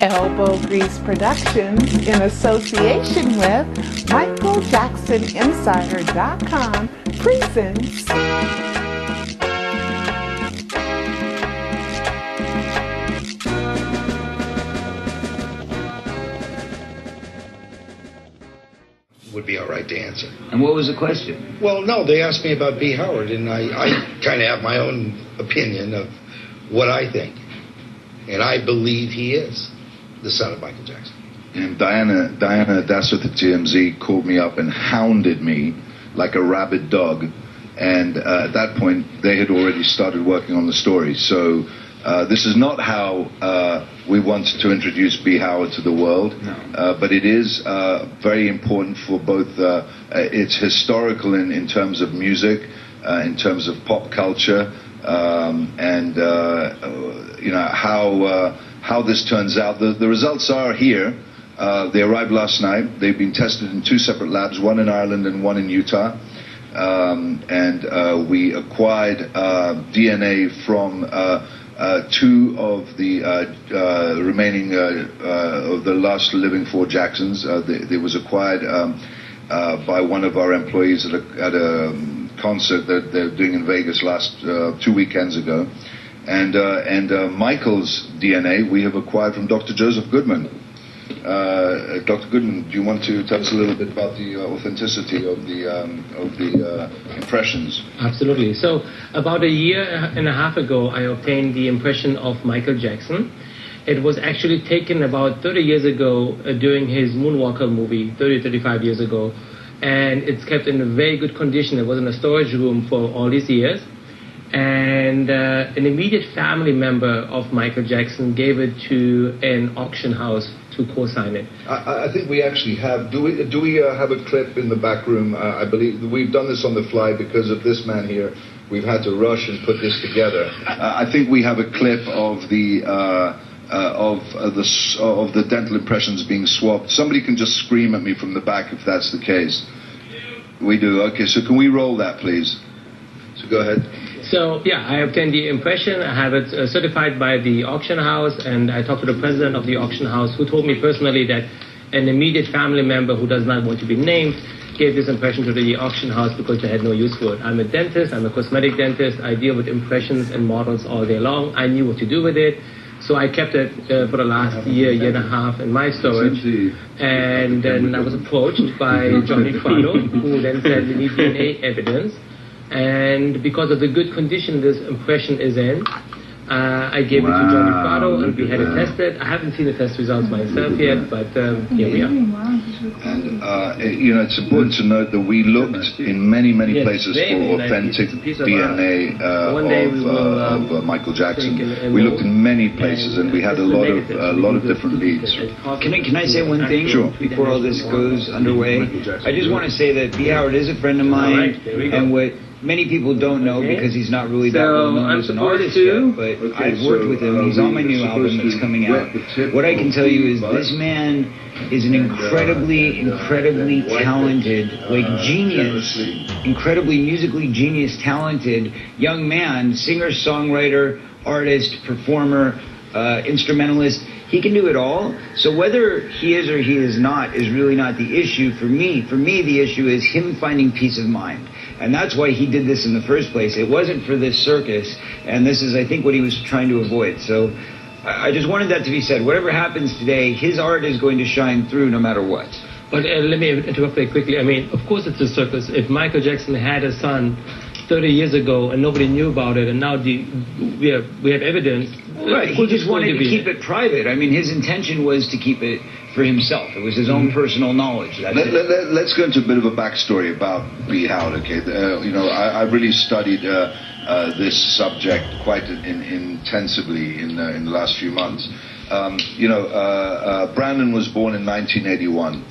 Elbow Grease Productions, in association with MichaelJacksonInsider.com, presents would be all right to answer. And what was the question? Well, no, they asked me about BHoward, and I kind of have my own opinion of what I think. And I believe he is the son of Michael Jackson. And Diana Dasser at TMZ called me up and hounded me like a rabid dog. And at that point, they had already started working on the story. So this is not how we want to introduce BHoward to the world. No. But it is very important for both, it's historical in terms of music, in terms of pop culture, and you know, how this turns out. The results are here. They arrived last night. They've been tested in 2 separate labs, one in Ireland and one in Utah. And we acquired DNA from 2 of the remaining of the last living 4 Jacksons. They was acquired by one of our employees at a concert that they're doing in Vegas last 2 weekends ago. And Michael's DNA we have acquired from Dr. Joseph Goodman. Dr. Goodman, do you want to tell us a little bit about the authenticity of the impressions? Absolutely. So about a year and a half ago, I obtained the impression of Michael Jackson. It was actually taken about 30 years ago during his Moonwalker movie, 35 years ago. And it's kept in a very good condition. It was in a storage room for all these years. And an immediate family member of Michael Jackson gave it to an auction house to co-sign it. I think we actually have. Do we have a clip in the back room? I believe we've done this on the fly because of this man here. We've had to rush and put this together. I think we have a clip of the dental impressions being swapped. Somebody can just scream at me from the back if that's the case. We do. Okay, so can we roll that, please? So go ahead. So, yeah, I obtained the impression. I have it certified by the auction house, and I talked to the president of the auction house, who told me personally that an immediate family member who does not want to be named gave this impression to the auction house because they had no use for it. I'm a dentist. I'm a cosmetic dentist. I deal with impressions and models all day long. I knew what to do with it. So I kept it for the last year and a half in my storage. And then I was approached by Johnny Prado, who then said, we need DNA evidence. And because of the good condition this impression is in, I gave it to Johnny Prado, and we had it tested. I haven't seen the test results myself yet, but here we are. And you know, it's important to note that we looked in many places for authentic DNA of Michael Jackson. We looked in many places, and we had a lot of different leads. Can I say one thing? Sure. Before all this goes underway? I just want to say that BHoward is a friend of mine, and what many people don't know, because he's not really that well known as an artist yet, but I've worked with him. He's on my new album that's coming out. What I can tell you is this man is an incredibly talented, like genius, incredibly musically genius, talented young man, singer, songwriter, artist, performer, instrumentalist. He can do it all. So whether he is or he is not is really not the issue for me. For me, the issue is him finding peace of mind. And that's why he did this in the first place. It wasn't for this circus. And this is, I think, what he was trying to avoid. So I just wanted that to be said. Whatever happens today, his art is going to shine through no matter what. But let me interrupt very quickly. I mean, of course it's a circus. If Michael Jackson had a son 30 years ago and nobody knew about it, and now we have evidence. Right, he just wanted to keep it private. I mean, his intention was to keep it for himself. It was his own personal knowledge. Let's go into a bit of a backstory about BHoward. Okay, you know, I really studied this subject quite intensively in the last few months. You know, Brandon was born in 1981.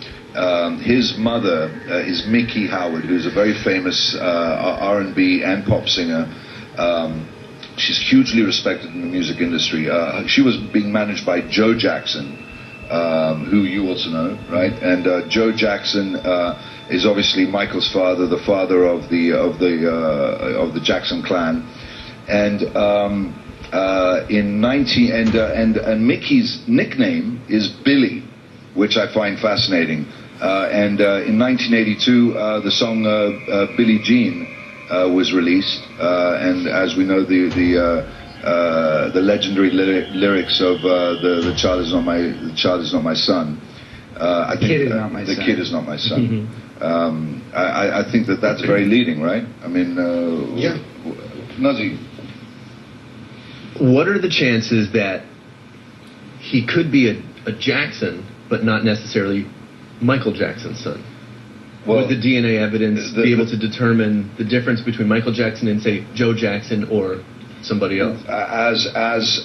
His mother is Mickey Howard, who's a very famous R&B and pop singer. She's hugely respected in the music industry. She was being managed by Joe Jackson, who you also know, right? And Joe Jackson is obviously Michael's father, the father of the Jackson clan. And And Mickey's nickname is Billy, which I find fascinating. In 1982, the song "Billie Jean" was released, and as we know, the legendary lyrics of "The Child Is Not My Son." I think Kid Is Not My the Son. kid is not my son. I think that's very leading, right? I mean, Yeah. Nazi. What are the chances that he could be a Jackson, but not necessarily Michael Jackson's son? Well, would the DNA evidence be able to determine the difference between Michael Jackson and, say, Joe Jackson or somebody else? As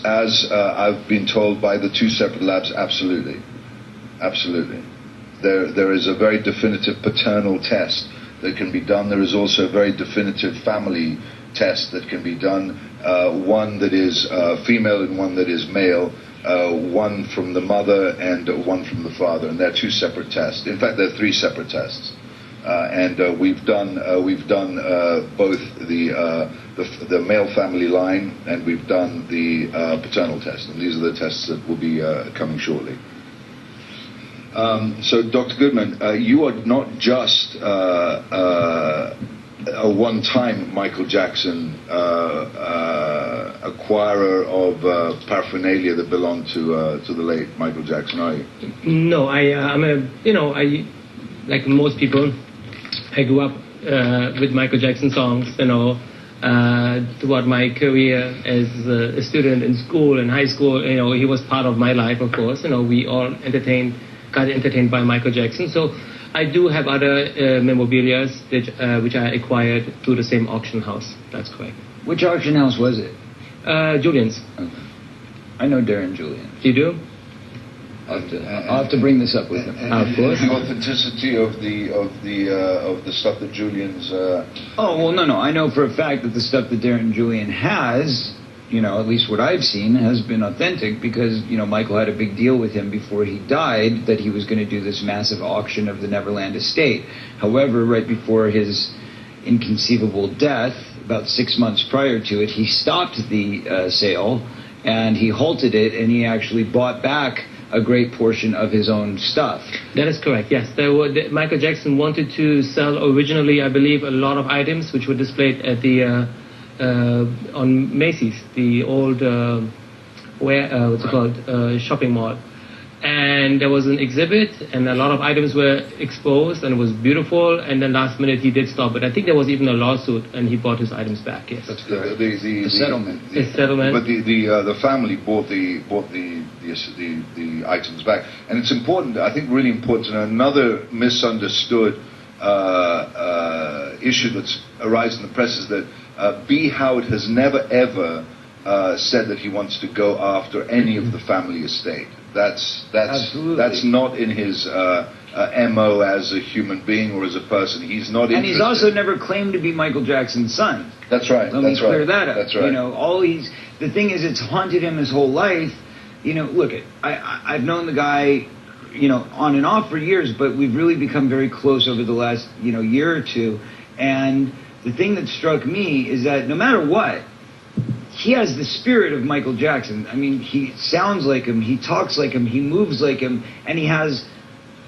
I've been told by the two separate labs, absolutely. There is a very definitive paternal test that can be done. There is also a very definitive family test that can be done. One that is female and one that is male. One from the mother and one from the father, and they're two separate tests. In fact, they're three separate tests. We've done both the male family line, and we've done the paternal test, and these are the tests that will be coming shortly. So, Dr. Goodman, you are not just a one-time Michael Jackson acquirer of paraphernalia that belonged to the late Michael Jackson, are you? No, like most people, I grew up with Michael Jackson songs, throughout my career as a student in school and high school. He was part of my life, of course. We all got entertained by Michael Jackson. So I do have other memorabilia which I acquired through the same auction house. That's correct. Which auction house was it? Julian's. Okay. I know Darren Julian. You do? I'll have to bring this up with him. Of course. The authenticity of the stuff that Julian's. Oh well, no. I know for a fact that the stuff that Darren Julian has, at least what I've seen, has been authentic because Michael had a big deal with him before he died that he was going to do this massive auction of the Neverland estate. However, right before his inconceivable death, about 6 months prior to it, he stopped the sale and he halted it, and he actually bought back a great portion of his own stuff. That is correct, yes. Michael Jackson wanted to sell originally, I believe, a lot of items which were displayed at the on Macy's, the old shopping mall. And there was an exhibit, and a lot of items were exposed, and it was beautiful. And then last minute he did stop it. I think there was even a lawsuit, and he bought his items back. Yes, That's correct. The settlement. The settlement. But the family bought the items back, and it's important. I think really important to know another misunderstood issue that's arisen in the press is that BHoward has never ever said that he wants to go after any of the family estate. That's not in his MO as a human being or as a person. He's not interested. And he's also never claimed to be Michael Jackson's son. That's right. Let me clear that up. That's right. The thing is, it's haunted him his whole life. Look, I've known the guy, on and off for years, but we've really become very close over the last, year or two. And the thing that struck me is that no matter what, he has the spirit of Michael Jackson. I mean, he sounds like him, he talks like him, he moves like him, and he has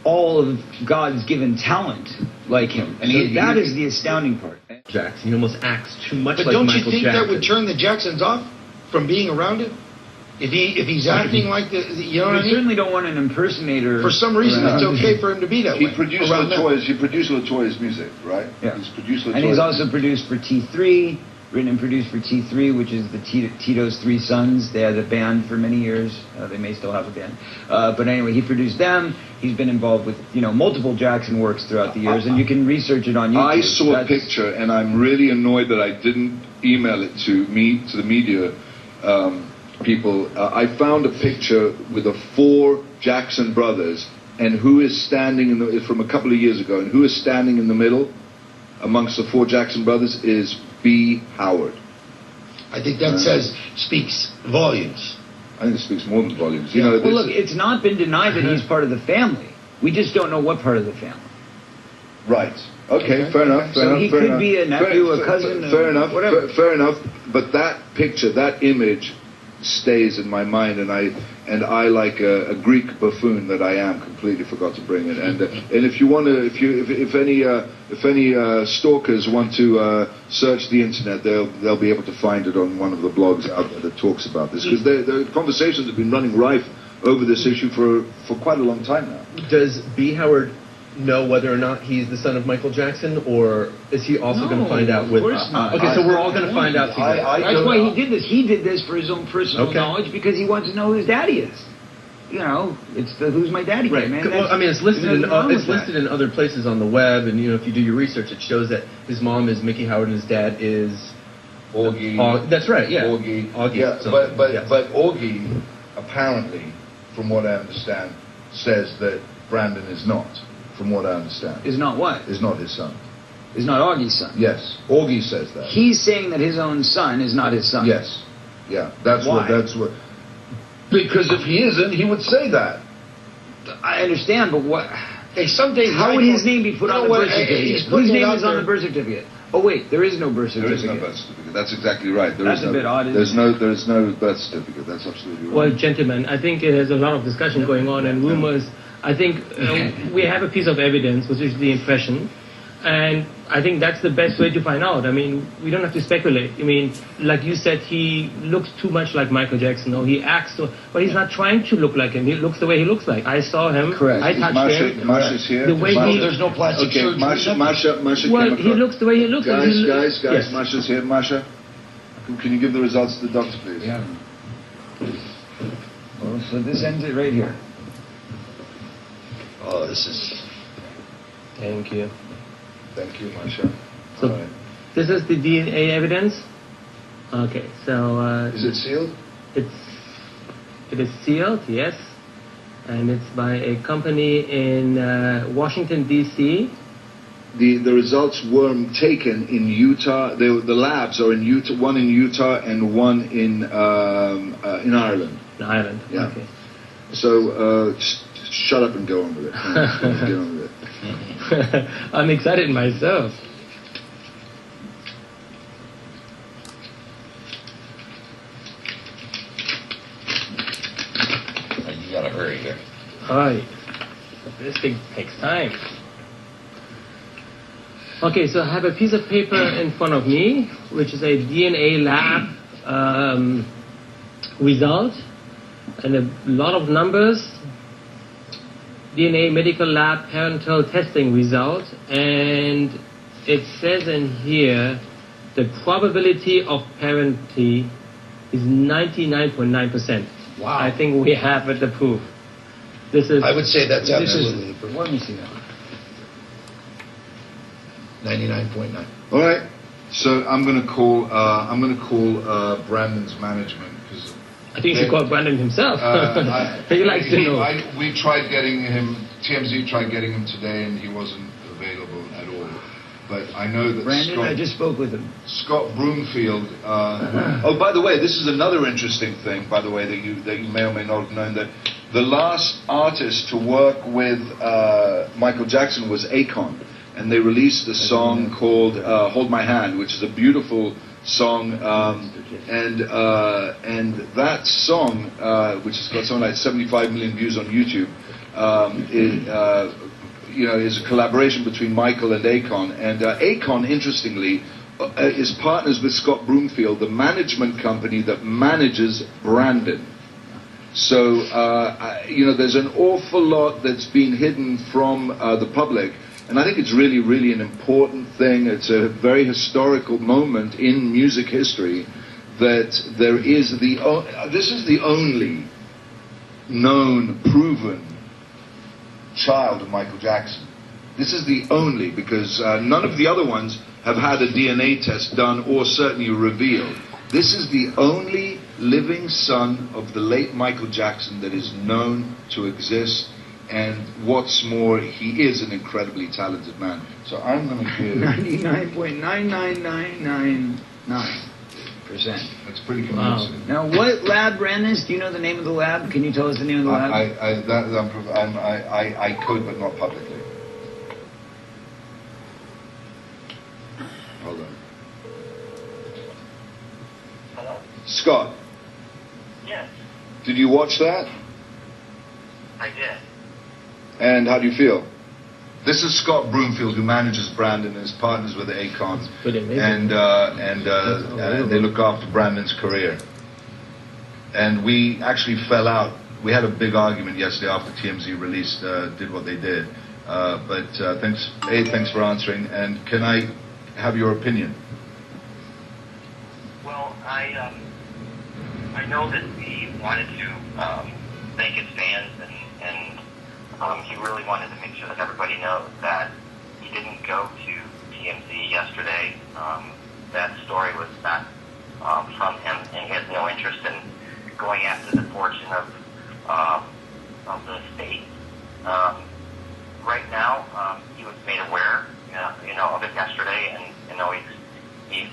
all of God's given talent like him. And that is the astounding part. Jackson, he almost acts too much But like don't Michael you think Jackson. that would turn the Jacksons off from being around him? If he's acting like you know what I We mean? certainly don't want an impersonator. For some reason, it's okay for him to be that way. He produced LaToya's music, right? Yeah. He's produced LaToya's And he's also produced for T3, written and produced for T3, which is the Tito's Three Sons. They had a band for many years. They may still have a band. But anyway, he produced them. He's been involved with, multiple Jackson works throughout the years, and you can research it on YouTube. I saw a picture, and I'm really annoyed that I didn't email it to the media people. I found a picture with the 4 Jackson brothers, and who is standing from a couple of years ago, and who is standing in the middle amongst the 4 Jackson brothers is BHoward. I think that speaks volumes. I think it speaks more than volumes. Well, look, it's not been denied that he's part of the family. We just don't know what part of the family. Right. Okay, fair enough. So he could be a nephew, a cousin, fair enough. whatever. Fair enough. But that picture, that image, stays in my mind, and I like a Greek buffoon that I am, completely forgot to bring it. And if you want to, if any stalkers want to search the internet, they'll be able to find it on one of the blogs out there that talks about this, because the conversations have been running rife over this issue for quite a long time now. Does BHoward know whether or not he's the son of Michael Jackson, or is he also going to find out with... okay, so we're all going to find out together. That's why he did this. He did this for his own personal knowledge, because he wants to know who his daddy is. You know, it's the who's my daddy right. man. Well, I mean, it's listed in other places on the web, and, you know, if you do your research, it shows that his mom is Mickey Howard and his dad is... Augie. That's right, yeah. Augie. Yeah, but Augie, apparently, from what I understand, says that Brandon is not. From what I understand. Is not what? Is not his son. Is not Augie's son. Yes. Augie says that. He's saying that his own son is not his son. Yes. Yeah. That's Why? what. Because if he isn't, he would say that. I understand, but what? Hey, someday... How would his name be put on the birth certificate? Whose name is on the birth certificate? Oh wait, there is no birth certificate. There is no birth certificate. That's exactly right. That's a bit odd. There's no birth certificate. That's absolutely right. Well, gentlemen, I think there's a lot of discussion going on and rumors. I think we have a piece of evidence, which is the impression, and I think that's the best way to find out. I mean, we don't have to speculate. I mean, like you said, he looks too much like Michael Jackson, or he acts, but he's not trying to look like him. He looks the way he looks like. I saw him. Correct. I touched him. Masha's here. The way there's no plastic surgery. Masha well, he looks the way he looks. Guys, yes. Masha's here. Masha, can you give the results to the doctor, please? Yeah. Well, so this ends it right here. Oh, this is... Thank you. Thank you, Masha. So, All right. this is the DNA evidence. Okay, so... Is it sealed? It is sealed, yes. And it's by a company in Washington, D.C. The results were taken in Utah. The labs are in Utah. One in Utah and one in Ireland. In Ireland, yeah. Okay. So shut up and go on with it. Get on with it. I'm excited myself. You gotta hurry here. All right. This thing takes time. Okay, so I have a piece of paper in front of me, which is a DNA lab result, and a lot of numbers. DNA medical lab parental testing result, and it says in here the probability of parenting is 99.9%. Wow. I think we have the proof. This is. I would say that's absolutely the Let me see that. 99.9. All right. So I'm going to call Brandon's management, because I think you should call Brandon himself. He likes to know. We tried getting him. TMZ tried getting him today, and he wasn't available at all. But I know that Brandon, I just spoke with him. Scott Broomfield. Oh, by the way, this is another interesting thing. By the way, that you may or may not have known, that the last artist to work with Michael Jackson was Akon, and they released a song called "Hold My Hand," which is a beautiful song, and that song, which has got something like 75 million views on YouTube, is a collaboration between Michael and Akon. And Akon, interestingly, is partners with Scott Broomfield, the management company that manages Brandon. So, there's an awful lot that's been hidden from the public. And I think it's really, really an important thing. It's a very historical moment in music history that there is this is the only known, proven child of Michael Jackson. This is the only, because none of the other ones have had a DNA test done or certainly revealed. This is the only living son of the late Michael Jackson that is known to exist. And what's more, he is an incredibly talented man. So I'm going to give 99.99999%. That's pretty convincing. Wow. Now, what lab ran this? Do you know the name of the lab? Can you tell us the name of the lab? I could, but not publicly. Hold on. Scott. Yes, Did you watch that? I did. And how do you feel? This is Scott Broomfield, who manages Brandon and is partners with Akon, and they look after Brandon's career. And we actually fell out. We had a big argument yesterday after TMZ released, did what they did. But thanks for answering. And can I have your opinion? Well, I know that he wanted to thank his fans, and he really wanted to make sure that everybody knows that he didn't go to TMZ yesterday. That story was not from him, and he has no interest in going after the fortune of the state. Right now, he was made aware, of it yesterday, and he's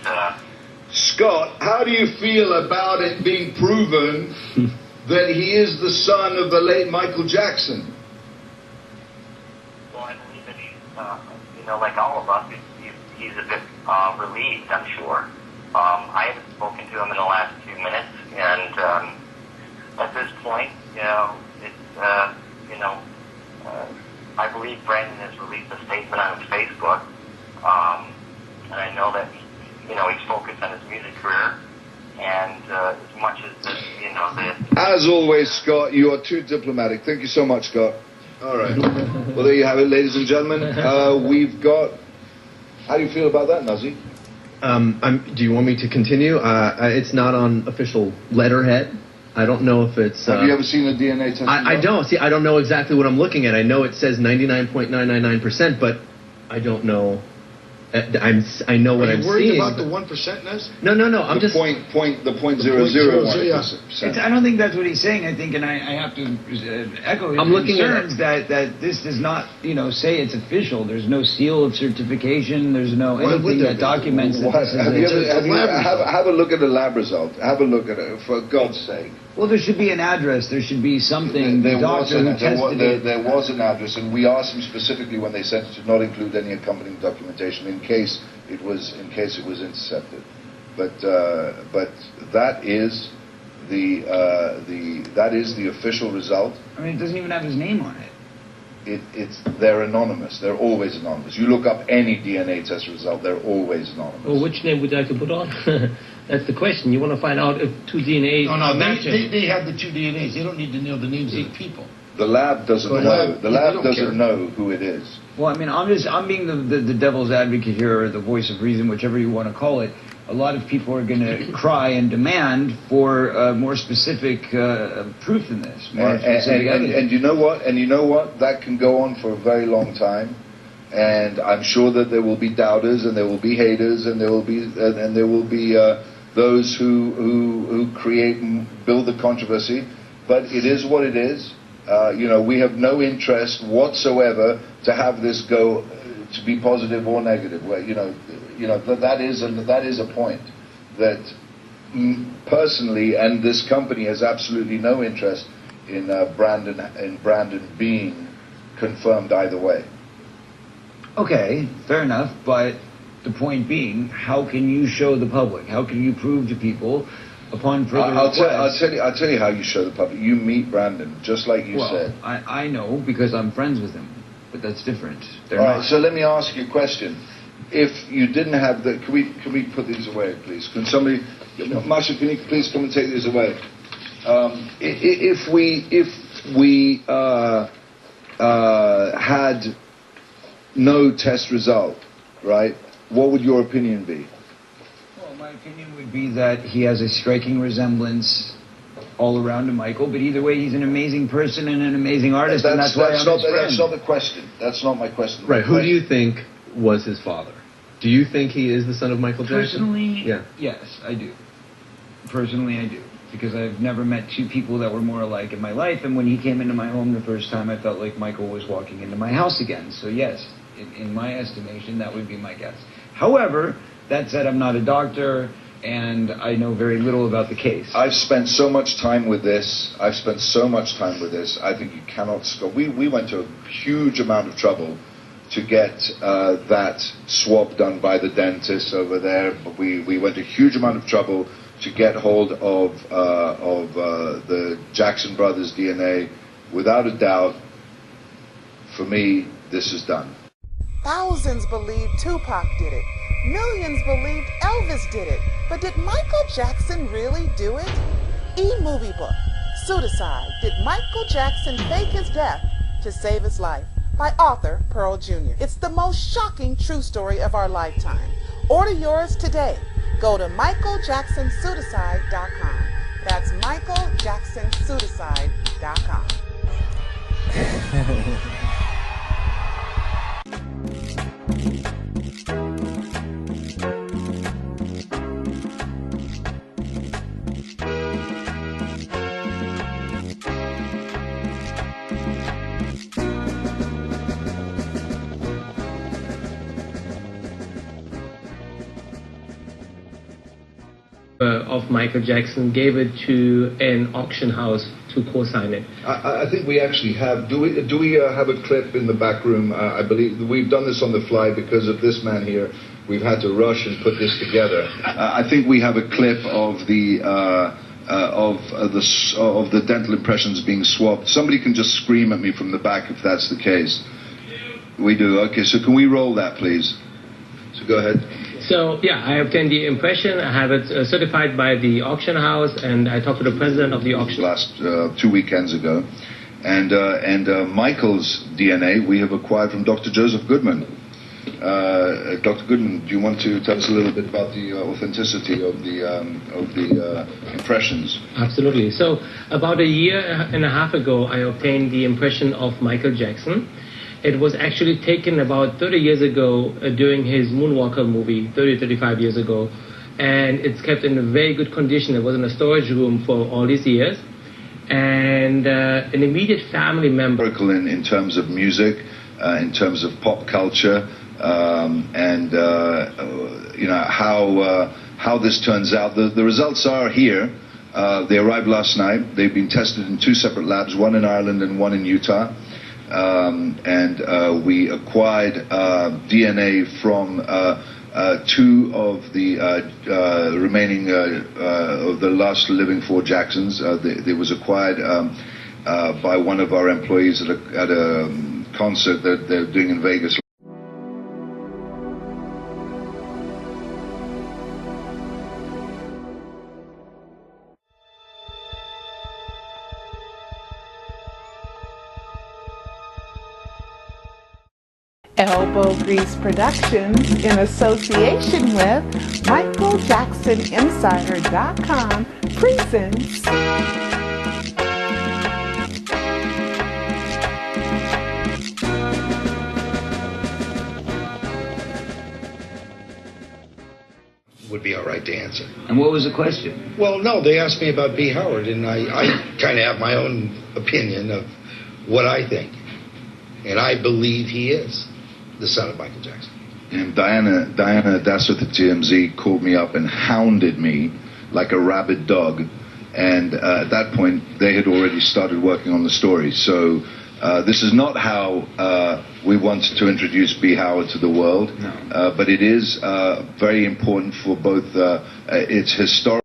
Scott, how do you feel about it being proven that he is the son of the late Michael Jackson? Well, I believe that he's, like all of us, he's a bit relieved, I'm sure. I haven't spoken to him in the last few minutes, and at this point, I believe Brandon has released a statement on his Facebook, and I know that, he's focused on his music career, and as much as, As always, Scott, you are too diplomatic. Thank you so much, Scott. All right. Well, there you have it, ladies and gentlemen. We've got... How do you feel about that, Nazi? Do you want me to continue? It's not on official letterhead. I don't know if it's... Have you ever seen a DNA test? I don't. See, I don't know exactly what I'm looking at. I know it says 99.999%, but I don't know... I know what I'm seeing. Are you worried about the 1%, Ness? No. I'm just... The 0.001%. I don't think that's what he's saying. I think, and I have to echo his concerns that this does not, say it's official. There's no seal of certification. There's no anything that documents that this is have a look at the lab result. Have a look at it, for God's sake. Well, there should be an address. There should be something. There was an address, and we asked them specifically when they sent it to not include any accompanying documentation in case it was intercepted. But that is the official result. I mean, it doesn't even have his name on it. They're anonymous. They're always anonymous. You look up any DNA test result, they're always anonymous. Well, which name would you like to put on? That's the question. You want to find out if two DNAs are matching. They have the two DNAs. They don't need to know the names of the people. The lab doesn't know. The lab doesn't know who it is. Well, I mean, I'm being the devil's advocate here, or the voice of reason, whichever you want to call it. A lot of people are going to cry and demand for more specific proof than this. And you know what? That can go on for a very long time. And I'm sure that there will be doubters, and there will be haters, and there will be those who create and build the controversy. But it is what it is. We have no interest whatsoever to have this go to be positive or negative. That is a point that personally, and this company has absolutely no interest in Brandon being confirmed either way. Okay, fair enough, but the point being, how can you show the public? How can you prove to people upon further request? I'll tell you how you show the public. You meet Brandon, just like you said. I know because I'm friends with him, but that's different. All right, so let me ask you a question. If you didn't have the... Can we put these away, please? Can somebody... Marsha, can you please come and take these away? If we had no test result, right, what would your opinion be? Well, my opinion would be that he has a striking resemblance all around to Michael, but either way, he's an amazing person and an amazing artist, and that's why I'm his friend. That's not the question. That's not my question. Right, who do you think was his father? Do you think he is the son of Michael Jackson? Personally, yes, I do. Personally, I do. Because I've never met two people that were more alike in my life, and when he came into my home the first time, I felt like Michael was walking into my house again. So yes, in my estimation, that would be my guess. However, that said, I'm not a doctor, and I know very little about the case. I've spent so much time with this. I think you cannot scope. We went to a huge amount of trouble to get that swab done by the dentist over there. We went to a huge amount of trouble to get hold of the Jackson brothers' DNA, without a doubt, for me, this is done. Thousands believed Tupac did it. Millions believed Elvis did it. But did Michael Jackson really do it? E-movie book, Pseudocide, Did Michael Jackson Fake His Death to Save His Life? By author Pearl Jr. It's the most shocking true story of our lifetime. Order yours today. Go to michaeljacksonpseudocide.com. That's michaeljacksonpseudocide.com. Of Michael Jackson, gave it to an auction house to co-sign it. I think we actually have. Do we have a clip in the back room? I believe we've done this on the fly because of this man here. We've had to rush and put this together. I think we have a clip of the dental impressions being swapped. Somebody can just scream at me from the back if that's the case. We do. Okay, so can we roll that, please? So go ahead. So, yeah, I obtained the impression. I have it certified by the auction house, and I talked to the president of the auction. Last 2 weekends ago. And Michael's DNA we have acquired from Dr. Joseph Goodman. Dr. Goodman, do you want to tell us a little bit about the authenticity of the impressions? Absolutely. So, about a year and a half ago, I obtained the impression of Michael Jackson. It was actually taken about 30 years ago during his Moonwalker movie, 35 years ago. And it's kept in a very good condition. It was in a storage room for all these years. And an immediate family member... In terms of music, in terms of pop culture, and you know, how this turns out. The results are here. They arrived last night. They've been tested in 2 separate labs, one in Ireland and one in Utah. We acquired DNA from 2 of the remaining of the last living 4 Jacksons. It was acquired by one of our employees at a concert that they're doing in Vegas. Elbow Grease Productions, in association with MichaelJacksonInsider.com, presents Would be all right to answer. And what was the question? Well, no, they asked me about BHoward, and I kind of have my own opinion of what I think. And I believe he is the son of Michael Jackson. And Diana Dasworth at TMZ called me up and hounded me like a rabid dog. And at that point, they had already started working on the story. So this is not how we want to introduce BHoward to the world. No. But it is very important for both its historical